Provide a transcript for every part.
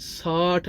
60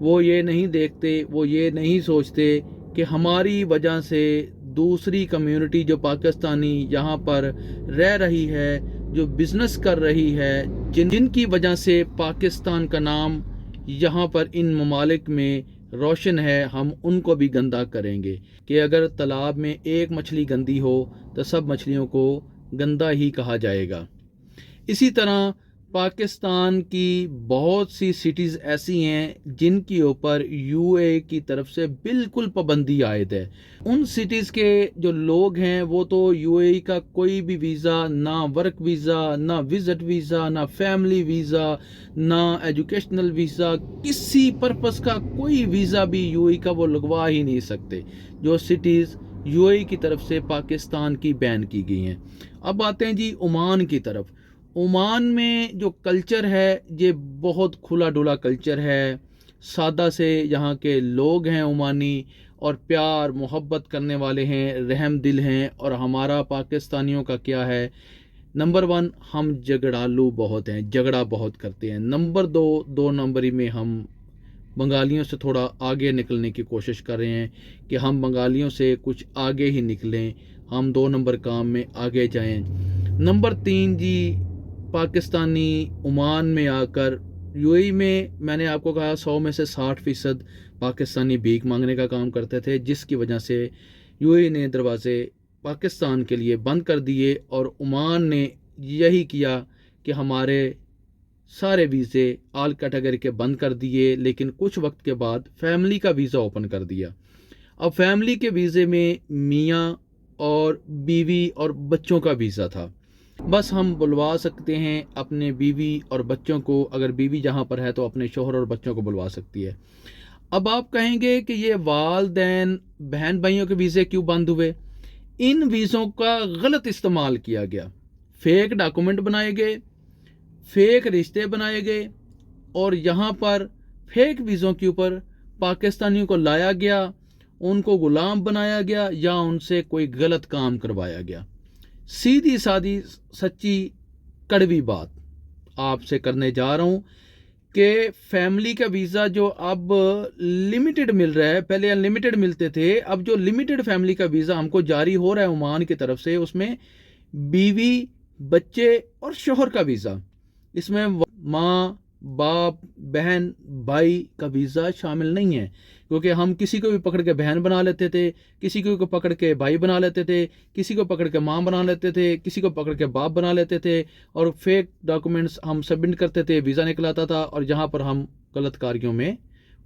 وہ یہ نہیں دیکھتے, وہ یہ نہیں سوچتے کہ ہماری وجہ سے دوسری کمیونٹی جو پاکستانی یہاں پر رہ رہی ہے, جو بزنس کر رہی ہے, جن کی وجہ سے پاکستان کا نام یہاں پر ان ممالک میں روشن ہے, ہم ان کو بھی گندا کریں گے کہ اگر تالاب میں ایک مچھلی گندی ہو تو سب مچھلیوں کو گندا ہی کہا جائے گا. اسی طرح پاکستان کی بہت سی سٹیز ایسی ہیں جن کے اوپر یو اے کی طرف سے بالکل پابندی عائد ہے. ان سٹیز کے جو لوگ ہیں وہ تو یو اے کا کوئی بھی ویزا, نہ ورک ویزا, نہ وزٹ ویزا, نہ فیملی ویزا, نہ ایجوکیشنل ویزا, کسی پرپس کا کوئی ویزا بھی یو اے کا وہ لگوا ہی نہیں سکتے, جو سٹیز یو اے کی طرف سے پاکستان کی بین کی گئی ہیں. اب آتے ہیں جی عمان کی طرف. عمان میں جو کلچر ہے یہ بہت کھلا ڈھلا کلچر ہے, سادہ سے یہاں کے لوگ ہیں عمانی, اور پیار محبت کرنے والے ہیں, رحم دل ہیں. اور ہمارا پاکستانیوں کا کیا ہے, نمبر 1 ہم جھگڑالو بہت ہیں, جھگڑا بہت کرتے ہیں. نمبر 2 دو نمبری میں ہم بنگالیوں سے تھوڑا آگے نکلنے کی کوشش کر رہے ہیں کہ ہم بنگالیوں سے کچھ آگے ہی نکلیں, ہم 2 نمبر کام میں آگے جائیں. نمبر 3 جی پاکستانی عمان میں آ کر یو اے میں نے آپ کو کہا 100 میں سے 60% پاکستانی بھیک مانگنے کا کام کرتے تھے, جس کی وجہ سے یو اے نے دروازے پاکستان کے لیے بند کر دیے, اور عمان نے یہی کیا کہ ہمارے سارے ویزے آل کیٹیگری کے بند کر دیے. لیکن کچھ وقت کے بعد فیملی کا ویزا اوپن کر دیا. اب فیملی کے ویزے میں میاں اور بیوی اور بچوں کا ویزا تھا. بس ہم بلوا سکتے ہیں اپنے بیوی اور بچوں کو, اگر بیوی جہاں پر ہے تو اپنے شوہر اور بچوں کو بلوا سکتی ہے. اب آپ کہیں گے کہ یہ والدین بہن بھائیوں کے ویزے کیوں بند ہوئے؟ ان ویزوں کا غلط استعمال کیا گیا, فیک ڈاکومنٹ بنائے گئے, فیک رشتے بنائے گئے, اور یہاں پر فیک ویزوں کے اوپر پاکستانیوں کو لایا گیا, ان کو غلام بنایا گیا, یا ان سے کوئی غلط کام کروایا گیا. سیدھی سادی سچی کڑوی بات آپ سے کرنے جا رہا ہوں کہ فیملی کا ویزا جو اب لمیٹڈ مل رہا ہے, پہلے انلمیٹڈ ملتے تھے, اب جو لمیٹڈ فیملی کا ویزا ہم کو جاری ہو رہا ہے عمان کی طرف سے, اس میں بیوی, بچے اور شوہر کا ویزا, اس میں ماں, باپ, بہن, بھائی کا ویزا شامل نہیں ہے. کیونکہ ہم کسی کو بھی پکڑ کے بہن بنا لیتے تھے, کسی کو پکڑ کے بھائی بنا لیتے تھے, کسی کو پکڑ کے ماں بنا لیتے تھے, کسی کو پکڑ کے باپ بنا لیتے تھے, اور فیک ڈاکومنٹس ہم سبمٹ کرتے تھے, ویزا نکل آتا تھا, اور جہاں پر ہم غلط کاریوں میں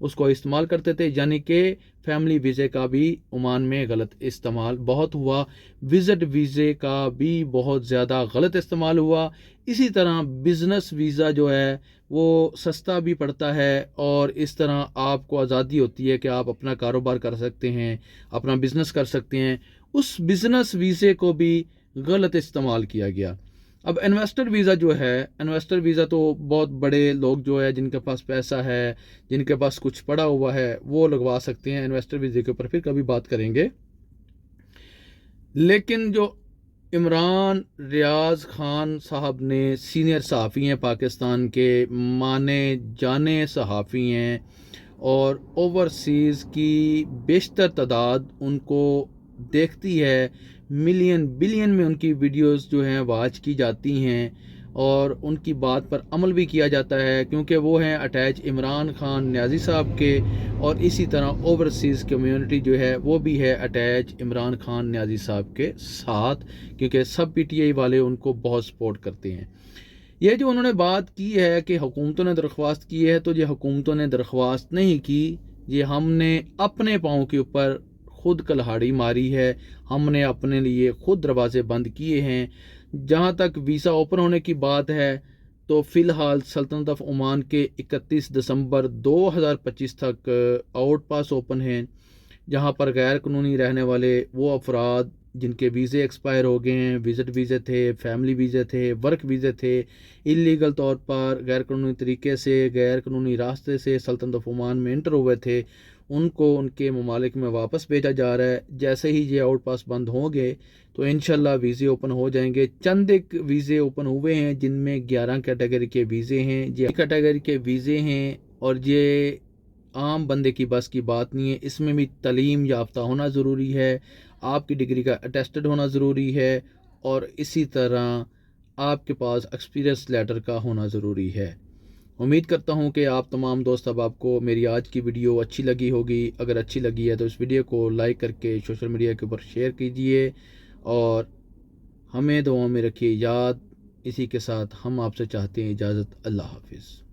اس کو استعمال کرتے تھے. یعنی کہ فیملی ویزے کا بھی عمان میں غلط استعمال بہت ہوا, وزٹ ویزے کا بھی بہت زیادہ غلط استعمال ہوا. اسی طرح بزنس ویزا جو ہے وہ سستا بھی پڑتا ہے, اور اس طرح آپ کو آزادی ہوتی ہے کہ آپ اپنا کاروبار کر سکتے ہیں, اپنا بزنس کر سکتے ہیں. اس بزنس ویزے کو بھی غلط استعمال کیا گیا. اب انویسٹر ویزا جو ہے, انویسٹر ویزا تو بہت بڑے لوگ جو ہے, جن کے پاس پیسہ ہے, جن کے پاس کچھ پڑا ہوا ہے, وہ لگوا سکتے ہیں. انویسٹر ویزے کے اوپر پھر کبھی بات کریں گے. لیکن جو عمران ریاض خان صاحب نے, سینئر صحافی ہیں پاکستان کے, مانے جانے صحافی ہیں, اور اوورسیز کی بیشتر تعداد ان کو دیکھتی ہے, ملین بلین میں ان کی ویڈیوز جو ہیں واچ کی جاتی ہیں, اور ان کی بات پر عمل بھی کیا جاتا ہے, کیونکہ وہ ہیں اٹیچ عمران خان نیازی صاحب کے, اور اسی طرح اوورسیز کمیونٹی جو ہے وہ بھی ہے اٹیچ عمران خان نیازی صاحب کے ساتھ, کیونکہ سب پی ٹی آئی والے ان کو بہت سپورٹ کرتے ہیں. یہ جو انہوں نے بات کی ہے کہ حکومتوں نے درخواست کی ہے, تو یہ حکومتوں نے درخواست نہیں کی, یہ ہم نے اپنے پاؤں کے اوپر خود کلہاڑی ماری ہے, ہم نے اپنے لیے خود دروازے بند کیے ہیں. جہاں تک ویزا اوپن ہونے کی بات ہے تو فی الحال سلطنت آف عمان کے 31 دسمبر 2025 تک آؤٹ پاس اوپن ہیں, جہاں پر غیر قانونی رہنے والے وہ افراد جن کے ویزے ایکسپائر ہو گئے ہیں, وزٹ ویزے تھے, فیملی ویزے تھے, ورک ویزے تھے, انلیگل طور پر غیر قانونی طریقے سے, غیر قانونی راستے سے سلطنت آف عمان میں انٹر ہوئے تھے, ان کو ان کے ممالک میں واپس بھیجا جا رہا ہے. جیسے ہی یہ آؤٹ پاس بند ہوں گے تو انشاءاللہ ویزے اوپن ہو جائیں گے. چند ایک ویزے اوپن ہوئے ہیں جن میں 11 کیٹیگری کے ویزے ہیں, یہ کیٹیگری کے ویزے ہیں, اور یہ عام بندے کی بس کی بات نہیں ہے، اس میں بھی تعلیم یافتہ ہونا ضروری ہے، آپ کی ڈگری کا اٹیسٹڈ ہونا ضروری ہے، اور اسی طرح آپ کے پاس ایکسپیرینس لیٹر کا ہونا ضروری ہے۔ امید کرتا ہوں کہ آپ تمام دوست اب آپ کو میری آج کی ویڈیو اچھی لگی ہوگی۔ اگر اچھی لگی ہے تو اس ویڈیو کو لائک کر کے سوشل میڈیا کے اوپر شیئر کیجئے، اور ہمیں دعاؤں میں رکھیے یاد۔ اسی کے ساتھ ہم آپ سے چاہتے ہیں اجازت۔ اللہ حافظ۔